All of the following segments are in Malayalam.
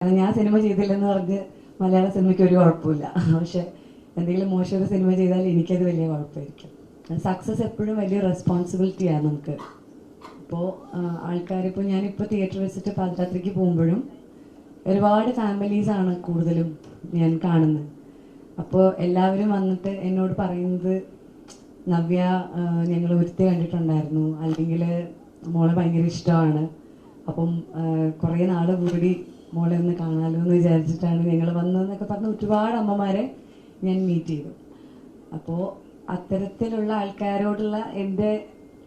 കാരണം ഞാൻ സിനിമ ചെയ്തില്ലെന്ന് പറഞ്ഞ് മലയാള സിനിമയ്ക്ക് ഒരു കുഴപ്പമില്ല. പക്ഷെ എന്തെങ്കിലും മോശം ഒരു സിനിമ ചെയ്താൽ എനിക്കത് വലിയ കുഴപ്പമായിരിക്കും. സക്സസ് എപ്പോഴും വലിയ റെസ്പോൺസിബിലിറ്റിയാണ് നമുക്ക്. അപ്പോൾ ആൾക്കാരിപ്പോൾ ഞാനിപ്പോൾ തിയേറ്റർ വെച്ചിട്ട് പാതിരാത്രിക്ക് പോകുമ്പോഴും ഒരുപാട് ഫാമിലീസാണ് കൂടുതലും ഞാൻ കാണുന്നത്. അപ്പോൾ എല്ലാവരും വന്നിട്ട് എന്നോട് പറയുന്നത്, നവ്യ ഞങ്ങൾ ഒരുത്തി കണ്ടിട്ടുണ്ടായിരുന്നു, അല്ലെങ്കിൽ മോളെ ഭയങ്കര ഇഷ്ടമാണ്, അപ്പം കുറേ നാൾ കൂടി മോളെ ഒന്ന് കാണാമല്ലോ എന്ന് വിചാരിച്ചിട്ടാണ് ഞങ്ങൾ വന്നതെന്നൊക്കെ പറഞ്ഞ് ഒരുപാട് അമ്മമാരെ ഞാൻ മീറ്റ് ചെയ്തു. അപ്പോൾ അത്തരത്തിലുള്ള ആൾക്കാരോടുള്ള എൻ്റെ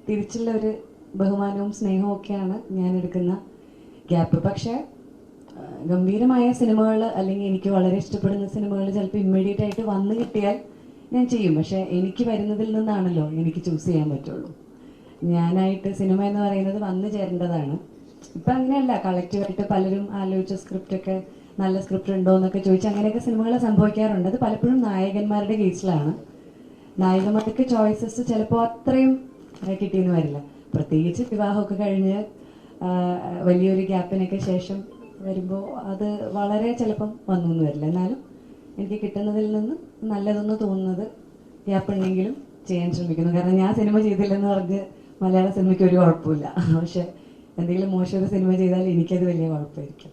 തിരിച്ചുള്ള ഒരു ബഹുമാനവും സ്നേഹവും ഒക്കെയാണ് ഞാൻ എടുക്കുന്ന ഗ്യാപ്പ്. പക്ഷേ ഗംഭീരമായ സിനിമകൾ അല്ലെങ്കിൽ എനിക്ക് വളരെ ഇഷ്ടപ്പെടുന്ന സിനിമകൾ ചിലപ്പോൾ ഇമ്മീഡിയറ്റ് ആയിട്ട് വന്നു കിട്ടിയാൽ ഞാൻ ചെയ്യും. പക്ഷേ എനിക്ക് വരുന്നതിൽ നിന്നാണല്ലോ എനിക്ക് ചൂസ് ചെയ്യാൻ പറ്റുള്ളൂ. ഞാനായിട്ട് സിനിമ എന്ന് പറയുന്നത് വന്നു ചേരേണ്ടതാണ്. ഇപ്പം അങ്ങനെയല്ല, കളക്റ്റീവായിട്ട് പലരും ആലോചിച്ച സ്ക്രിപ്റ്റൊക്കെ നല്ല സ്ക്രിപ്റ്റ് ഉണ്ടോ എന്നൊക്കെ ചോദിച്ചാൽ അങ്ങനെയൊക്കെ സിനിമകൾ സംഭവിക്കാറുണ്ട്. അത് പലപ്പോഴും നായകന്മാരുടെ കേസിലാണ്. നായികമാർക്ക് ചോയ്സസ് ചിലപ്പോൾ അത്രയും കിട്ടിയെന്ന് വരില്ല. പ്രത്യേകിച്ച് വിവാഹമൊക്കെ കഴിഞ്ഞ് വലിയൊരു ഗ്യാപ്പിനൊക്കെ ശേഷം വരുമ്പോൾ അത് വളരെ ചിലപ്പം വന്നു എന്ന് വരില്ല. എന്നാലും എനിക്ക് കിട്ടുന്നതിൽ നിന്ന് നല്ലതെന്ന് തോന്നുന്നത് ഗ്യാപ്പ് ഉണ്ടെങ്കിലും ചെയ്യാൻ ശ്രമിക്കുന്നു. കാരണം ഞാൻ സിനിമ ചെയ്തില്ലെന്ന് പറഞ്ഞ് മലയാള സിനിമയ്ക്ക് ഒരു കുഴപ്പമില്ല. പക്ഷെ എന്തെങ്കിലും മോശം ഒരു സിനിമ ചെയ്താൽ എനിക്കത് വലിയ കുഴപ്പമായിരിക്കും.